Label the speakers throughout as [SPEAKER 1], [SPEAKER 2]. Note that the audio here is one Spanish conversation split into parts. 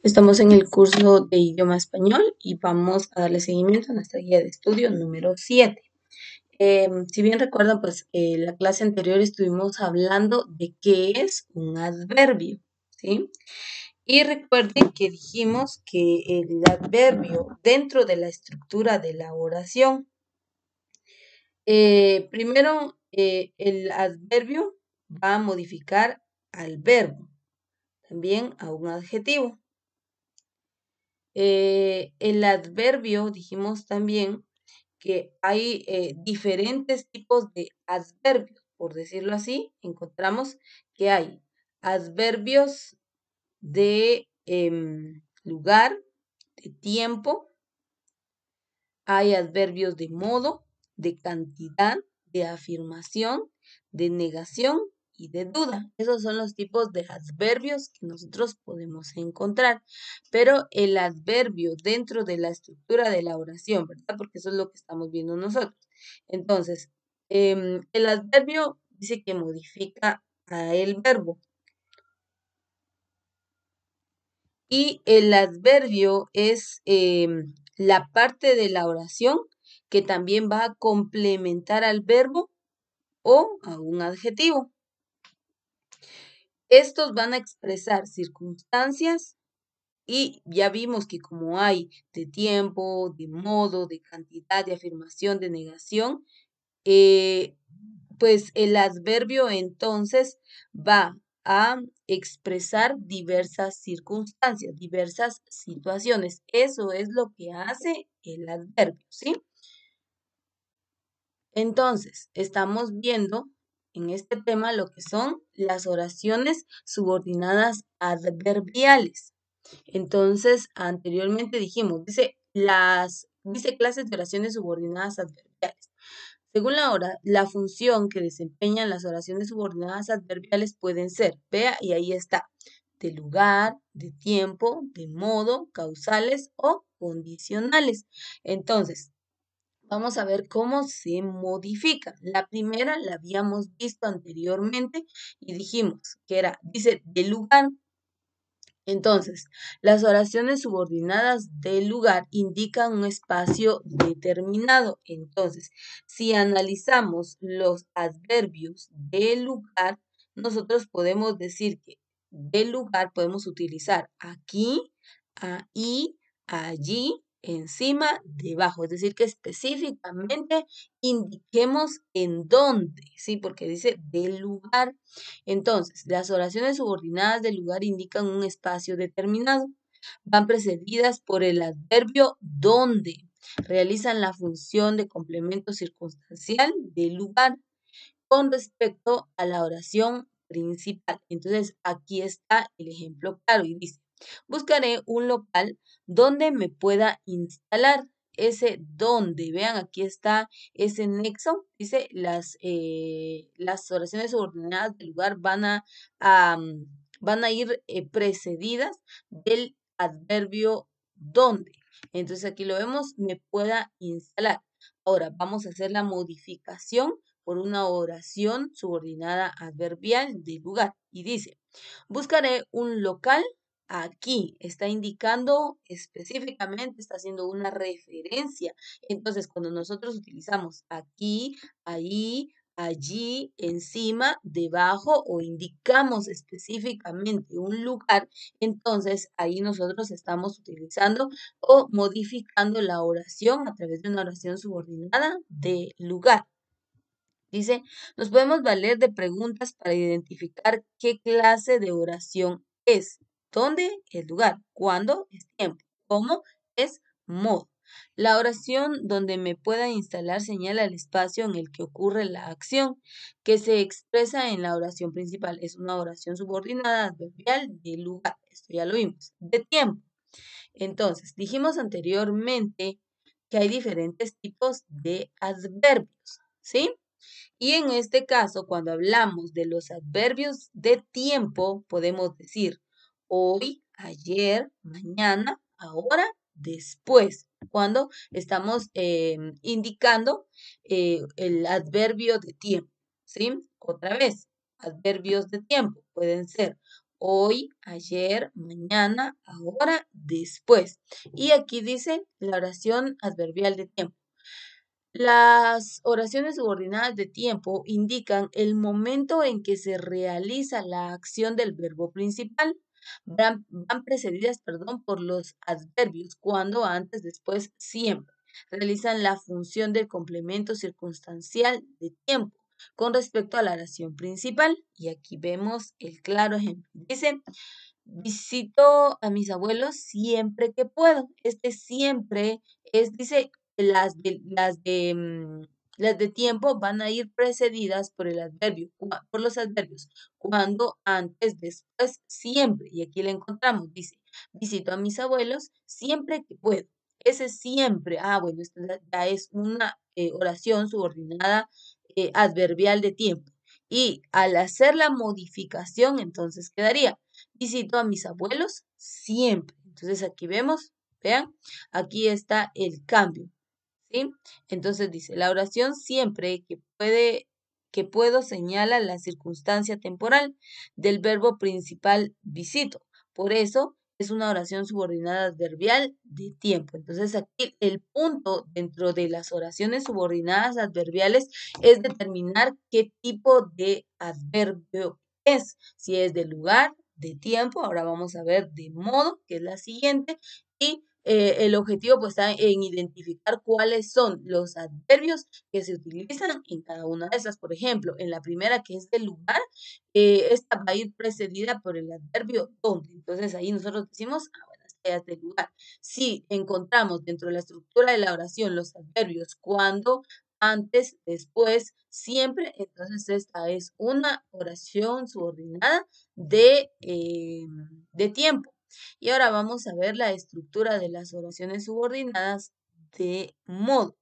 [SPEAKER 1] Estamos en el curso de idioma español y vamos a darle seguimiento a nuestra guía de estudio número 7. Si bien recuerdan, pues la clase anterior estuvimos hablando de qué es un adverbio, ¿sí? Y recuerden que dijimos que el adverbio dentro de la estructura de la oración, primero el adverbio va a modificar al verbo, también a un adjetivo. El adverbio, dijimos también que hay diferentes tipos de adverbios, por decirlo así. Encontramos que hay adverbios de lugar, de tiempo, hay adverbios de modo, de cantidad, de afirmación, de negación y de duda. Esos son los tipos de adverbios que nosotros podemos encontrar. Pero el adverbio dentro de la estructura de la oración, ¿verdad? Porque eso es lo que estamos viendo nosotros. Entonces, el adverbio dice que modifica a el verbo. Y el adverbio es la parte de la oración que también va a complementar al verbo o a un adjetivo. Estos van a expresar circunstancias y ya vimos que como hay de tiempo, de modo, de cantidad, de afirmación, de negación, pues el adverbio entonces va a expresar diversas circunstancias, diversas situaciones. Eso es lo que hace el adverbio, ¿sí? Entonces, estamos viendo en este tema lo que son las oraciones subordinadas adverbiales. Entonces, anteriormente dijimos, dice clases de oraciones subordinadas adverbiales. Según la función que desempeñan las oraciones subordinadas adverbiales pueden ser, vea, y ahí está, de lugar, de tiempo, de modo, causales o condicionales. Entonces, vamos a ver cómo se modifica. La primera la habíamos visto anteriormente y dijimos que dice, de lugar. Entonces, las oraciones subordinadas del lugar indican un espacio determinado. Entonces, si analizamos los adverbios del lugar, nosotros podemos decir que del lugar podemos utilizar aquí, ahí, allí, encima, debajo. Es decir, que específicamente indiquemos en dónde, ¿sí? Porque dice del lugar. Entonces, las oraciones subordinadas del lugar indican un espacio determinado. Van precedidas por el adverbio donde. Realizan la función de complemento circunstancial del lugar con respecto a la oración principal. Entonces, aquí está el ejemplo claro y dice, buscaré un local donde me pueda instalar. Ese donde, vean, aquí está ese nexo, dice, las oraciones subordinadas del lugar van a ir precedidas del adverbio donde. Entonces aquí lo vemos, me pueda instalar. Ahora vamos a hacer la modificación por una oración subordinada adverbial de lugar. Y dice, buscaré un local aquí. Está indicando específicamente, está haciendo una referencia. Entonces, cuando nosotros utilizamos aquí, ahí, allí, encima, debajo o indicamos específicamente un lugar, entonces ahí nosotros estamos utilizando o modificando la oración a través de una oración subordinada de lugar. Dice, nos podemos valer de preguntas para identificar qué clase de oración es. ¿Dónde? Es lugar. ¿Cuándo? Es tiempo. ¿Cómo? Es modo. La oración donde me pueda instalar señala el espacio en el que ocurre la acción que se expresa en la oración principal. Es una oración subordinada adverbial de lugar. Esto ya lo vimos. De tiempo. Entonces, dijimos anteriormente que hay diferentes tipos de adverbios, ¿sí? Y en este caso, cuando hablamos de los adverbios de tiempo, podemos decir hoy, ayer, mañana, ahora, después, cuando estamos indicando el adverbio de tiempo, ¿sí? Otra vez, adverbios de tiempo pueden ser hoy, ayer, mañana, ahora, después. Y aquí dice la oración adverbial de tiempo. Las oraciones subordinadas de tiempo indican el momento en que se realiza la acción del verbo principal. Van precedidas, perdón, por los adverbios, cuando, antes, después, siempre. Realizan la función del complemento circunstancial de tiempo con respecto a la oración principal. Y aquí vemos el claro ejemplo. Dice, visito a mis abuelos siempre que puedo. Este siempre es, dice, las de tiempo van a ir precedidas por el adverbio, por los adverbios. Cuando, antes, después, siempre. Y aquí le encontramos, dice, visito a mis abuelos siempre que puedo. Ese siempre, bueno, esto ya es una oración subordinada adverbial de tiempo. Y al hacer la modificación, entonces quedaría, visito a mis abuelos siempre. Entonces aquí vemos, vean, aquí está el cambio, ¿sí? Entonces dice, la oración siempre que puedo señala la circunstancia temporal del verbo principal visito. Por eso es una oración subordinada adverbial de tiempo. Entonces aquí el punto dentro de las oraciones subordinadas adverbiales es determinar qué tipo de adverbio es. Si es de lugar, de tiempo, ahora vamos a ver de modo, que es la siguiente, y el objetivo pues está en identificar cuáles son los adverbios que se utilizan en cada una de esas. Por ejemplo, en la primera, que es del lugar, esta va a ir precedida por el adverbio donde. Entonces ahí nosotros decimos, bueno, esta ya es del lugar. Si encontramos dentro de la estructura de la oración los adverbios cuando, antes, después, siempre, entonces esta es una oración subordinada de tiempo. Y ahora vamos a ver la estructura de las oraciones subordinadas de modo.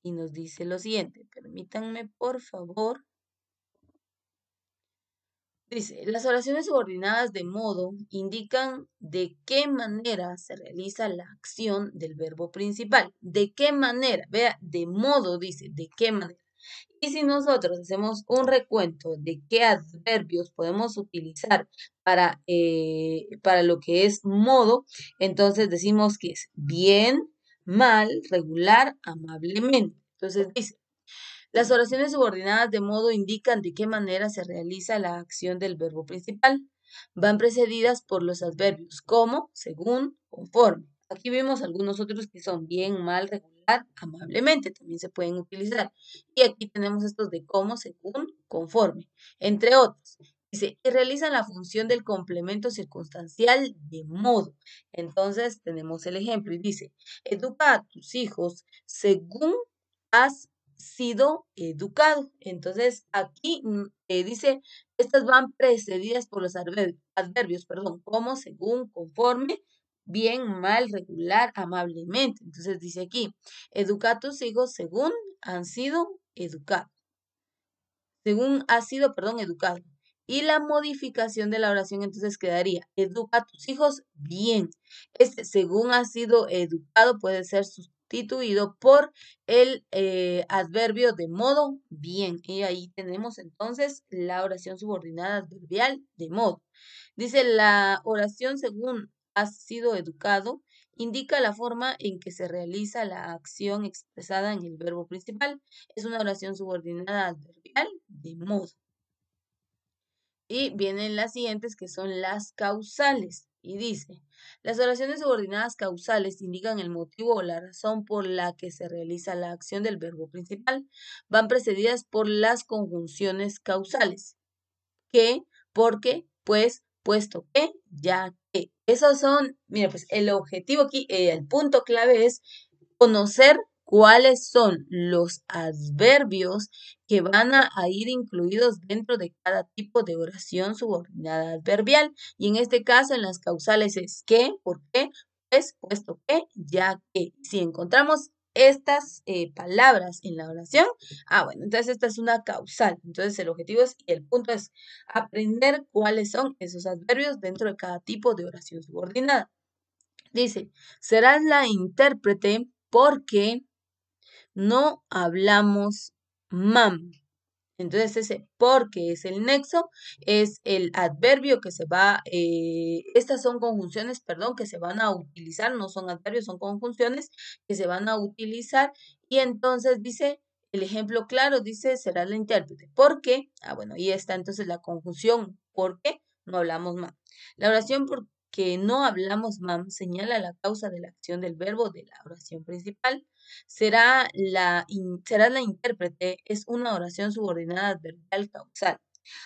[SPEAKER 1] Y nos dice lo siguiente, permítanme por favor. Dice, las oraciones subordinadas de modo indican de qué manera se realiza la acción del verbo principal. ¿De qué manera? Vea, de modo dice, ¿de qué manera? Y si nosotros hacemos un recuento de qué adverbios podemos utilizar para lo que es modo, entonces decimos que es bien, mal, regular, amablemente. Entonces dice, las oraciones subordinadas de modo indican de qué manera se realiza la acción del verbo principal. Van precedidas por los adverbios como, según, conforme. Aquí vemos algunos otros que son bien, mal, regular, amablemente. También se pueden utilizar. Y aquí tenemos estos de como, según, conforme, entre otros. Dice, y realizan la función del complemento circunstancial de modo. Entonces tenemos el ejemplo y dice, educa a tus hijos según has sido educado. Entonces, aquí dice, estas van precedidas por los adverbios, perdón, como, según, conforme, bien, mal, regular, amablemente. Entonces dice aquí, educa a tus hijos según han sido educados. Según ha sido, perdón, educado. Y la modificación de la oración entonces quedaría, educa a tus hijos bien. Este, según ha sido educado, puede ser sustituido por el adverbio de modo bien. Y ahí tenemos entonces la oración subordinada adverbial de modo. Dice la oración según has sido educado indica la forma en que se realiza la acción expresada en el verbo principal. Es una oración subordinada adverbial de modo. Y vienen las siguientes que son las causales. Y dice, las oraciones subordinadas causales indican el motivo o la razón por la que se realiza la acción del verbo principal. Van precedidas por las conjunciones causales. Que, porque, pues, puesto que, ya que. Esos son, mira, pues el objetivo aquí, el punto clave es conocer cuáles son los adverbios que van a ir incluidos dentro de cada tipo de oración subordinada adverbial. Y en este caso, en las causales es que, por qué, pues, puesto que, ya que. Si encontramos estas palabras en la oración, bueno, entonces esta es una causal. Entonces el objetivo es, y el punto es aprender cuáles son esos adverbios dentro de cada tipo de oración subordinada. Dice, serás la intérprete porque no hablamos mam. Entonces ese porque es el nexo, es el adverbio que se va, estas son conjunciones, perdón, que se van a utilizar, no son adverbios, son conjunciones que se van a utilizar y entonces dice, el ejemplo claro dice, será la intérprete. ¿Por qué? Ah, bueno, ahí está entonces la conjunción, ¿por qué? No hablamos más. La oración porque no hablamos mam señala la causa de la acción del verbo de la oración principal. Será la intérprete es una oración subordinada adverbial causal.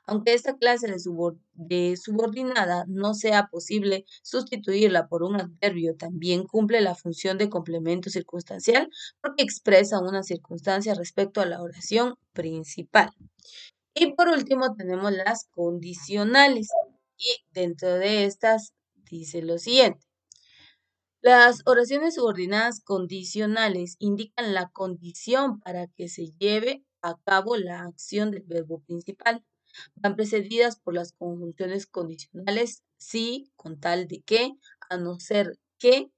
[SPEAKER 1] Aunque esta clase de subordinada no sea posible sustituirla por un adverbio, también cumple la función de complemento circunstancial porque expresa una circunstancia respecto a la oración principal. Y por último tenemos las condicionales. Y dentro de estas dice lo siguiente. Las oraciones subordinadas condicionales indican la condición para que se lleve a cabo la acción del verbo principal. Van precedidas por las conjunciones condicionales si, con tal de que, a no ser que,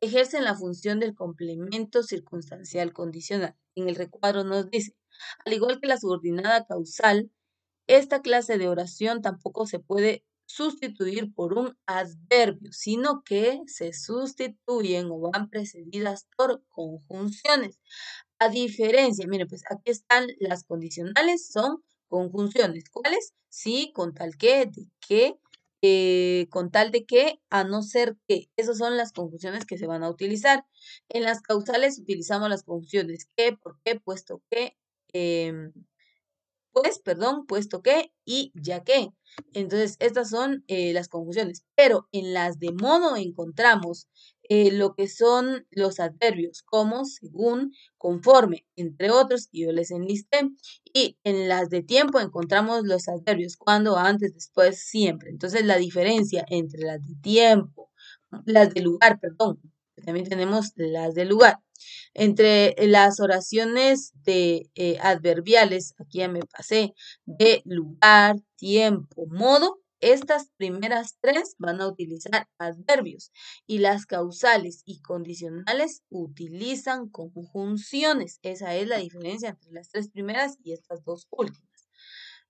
[SPEAKER 1] ejercen la función del complemento circunstancial condicional. En el recuadro nos dice, al igual que la subordinada causal, esta clase de oración tampoco se puede sustituir por un adverbio, sino que se sustituyen o van precedidas por conjunciones. A diferencia, miren, pues aquí están las condicionales, son conjunciones. ¿Cuáles? Sí, con tal que, de que, con tal de que, a no ser que. Esas son las conjunciones que se van a utilizar. En las causales utilizamos las conjunciones que, por qué, puesto que, em, pues, perdón, puesto que y ya que. Entonces, estas son las conjunciones. Pero en las de modo encontramos lo que son los adverbios, como, según, conforme, entre otros, que yo les enlisté. Y en las de tiempo encontramos los adverbios, cuando, antes, después, siempre. Entonces, la diferencia entre las de tiempo, las de lugar, perdón, también tenemos las de lugar. Entre las oraciones de adverbiales, aquí ya me pasé, de lugar, tiempo, modo, estas primeras tres van a utilizar adverbios y las causales y condicionales utilizan conjunciones. Esa es la diferencia entre las tres primeras y estas dos últimas.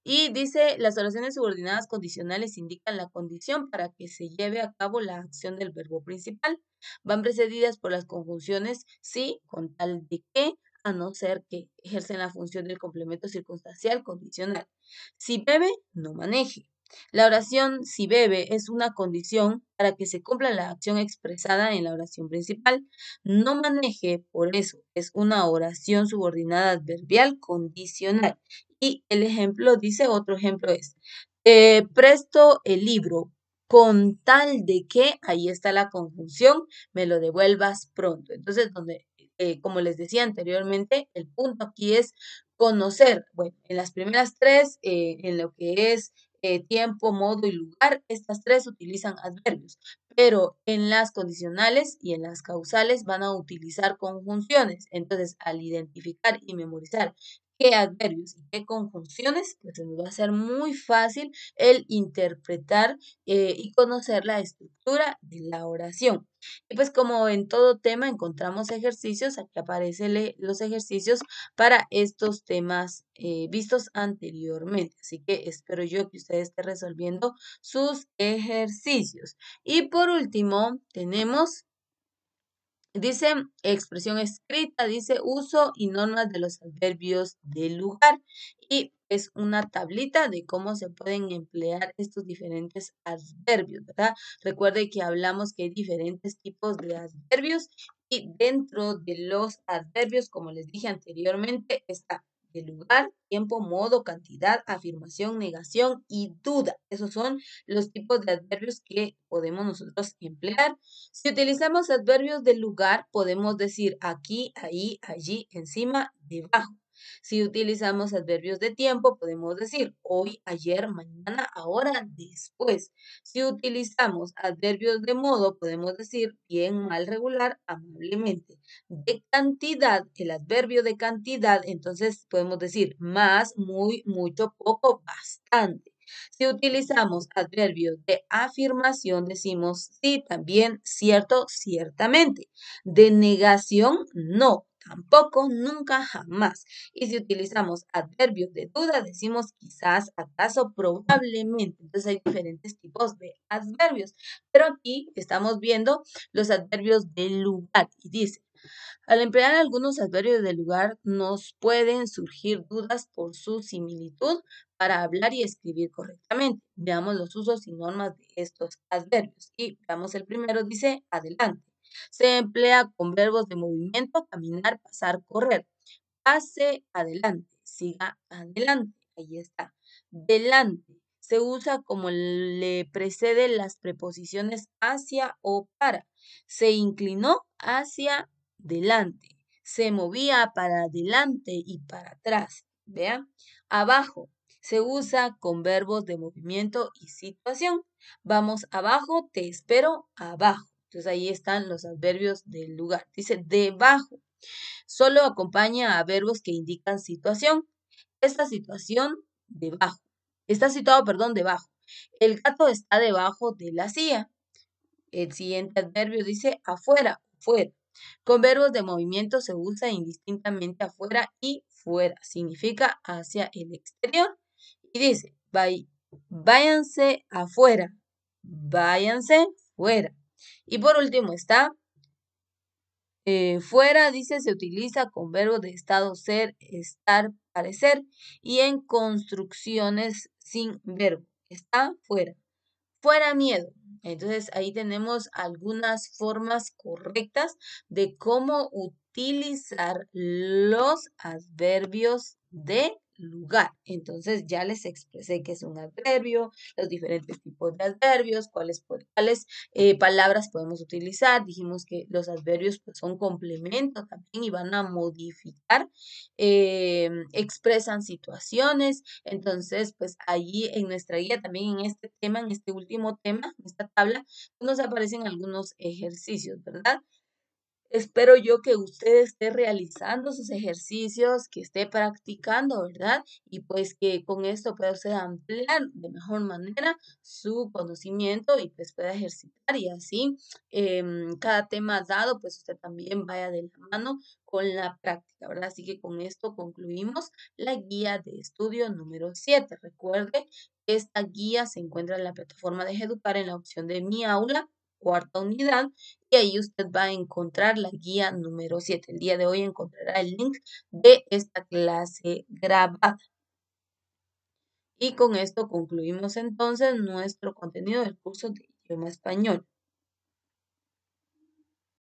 [SPEAKER 1] Y dice, las oraciones subordinadas condicionales indican la condición para que se lleve a cabo la acción del verbo principal. Van precedidas por las conjunciones sí, con tal de que, a no ser que ejercen la función del complemento circunstancial condicional. Si bebe, no maneje. La oración si bebe es una condición para que se cumpla la acción expresada en la oración principal. No maneje, por eso, es una oración subordinada adverbial condicional. Y el ejemplo dice, otro ejemplo es, presto el libro con tal de que, ahí está la conjunción, me lo devuelvas pronto. Entonces, como les decía anteriormente, el punto aquí es conocer. Bueno, en las primeras tres, en lo que es tiempo, modo y lugar, estas tres utilizan adverbios, pero en las condicionales y en las causales van a utilizar conjunciones. Entonces, al identificar y memorizar qué adverbios y qué conjunciones, pues se nos va a hacer muy fácil el interpretar y conocer la estructura de la oración. Y pues como en todo tema encontramos ejercicios, aquí aparecen los ejercicios para estos temas vistos anteriormente. Así que espero yo que ustedes estén resolviendo sus ejercicios. Y por último, tenemos dice expresión escrita, dice uso y normas de los adverbios del lugar. Y es una tablita de cómo se pueden emplear estos diferentes adverbios, ¿verdad? Recuerde que hablamos que hay diferentes tipos de adverbios y dentro de los adverbios, como les dije anteriormente, está de lugar, tiempo, modo, cantidad, afirmación, negación y duda. Esos son los tipos de adverbios que podemos nosotros emplear. Si utilizamos adverbios de lugar, podemos decir aquí, ahí, allí, encima, debajo. Si utilizamos adverbios de tiempo, podemos decir hoy, ayer, mañana, ahora, después. Si utilizamos adverbios de modo, podemos decir bien, mal, regular, amablemente. De cantidad, el adverbio de cantidad, entonces podemos decir más, muy, mucho, poco, bastante. Si utilizamos adverbios de afirmación, decimos sí, también, cierto, ciertamente. De negación, no. tampoco, nunca, jamás. Y si utilizamos adverbios de duda, decimos quizás, acaso, probablemente. Entonces hay diferentes tipos de adverbios. Pero aquí estamos viendo los adverbios de lugar y dice, al emplear algunos adverbios de lugar nos pueden surgir dudas por su similitud para hablar y escribir correctamente. Veamos los usos y normas de estos adverbios. Y veamos el primero, dice adelante. Se emplea con verbos de movimiento, caminar, pasar, correr. Pase adelante, siga adelante. Ahí está. Delante. Se usa como le preceden las preposiciones hacia o para. Se inclinó hacia delante. Se movía para adelante y para atrás. Vean. Abajo. Se usa con verbos de movimiento y situación. Vamos abajo, te espero abajo. Entonces ahí están los adverbios del lugar. Dice debajo. Solo acompaña a verbos que indican situación. Esta situación debajo. Está situado, perdón, debajo. El gato está debajo de la silla. El siguiente adverbio dice afuera, fuera. Con verbos de movimiento se usa indistintamente afuera y fuera. Significa hacia el exterior. Y dice, váyanse afuera, váyanse fuera. Y por último está fuera, dice, se utiliza con verbos de estado ser, estar, parecer y en construcciones sin verbo. Está fuera. Fuera miedo. Entonces ahí tenemos algunas formas correctas de cómo utilizar los adverbios de lugar. Entonces ya les expresé qué es un adverbio, los diferentes tipos de adverbios, cuáles palabras podemos utilizar. Dijimos que los adverbios pues, son complementos también y van a modificar, expresan situaciones. Entonces, pues allí en nuestra guía, también en este tema, en este último tema, en esta tabla, pues, nos aparecen algunos ejercicios, ¿verdad? Espero yo que usted esté realizando sus ejercicios, que esté practicando, ¿verdad? Y pues que con esto pueda usted ampliar de mejor manera su conocimiento y pues pueda ejercitar y así cada tema dado, pues usted también vaya de la mano con la práctica, ¿verdad? Así que con esto concluimos la guía de estudio número 7. Recuerde que esta guía se encuentra en la plataforma de Educar en la opción de Mi Aula, cuarta unidad, y ahí usted va a encontrar la guía número 7. El día de hoy encontrará el link de esta clase grabada. Y con esto concluimos entonces nuestro contenido del curso de idioma español.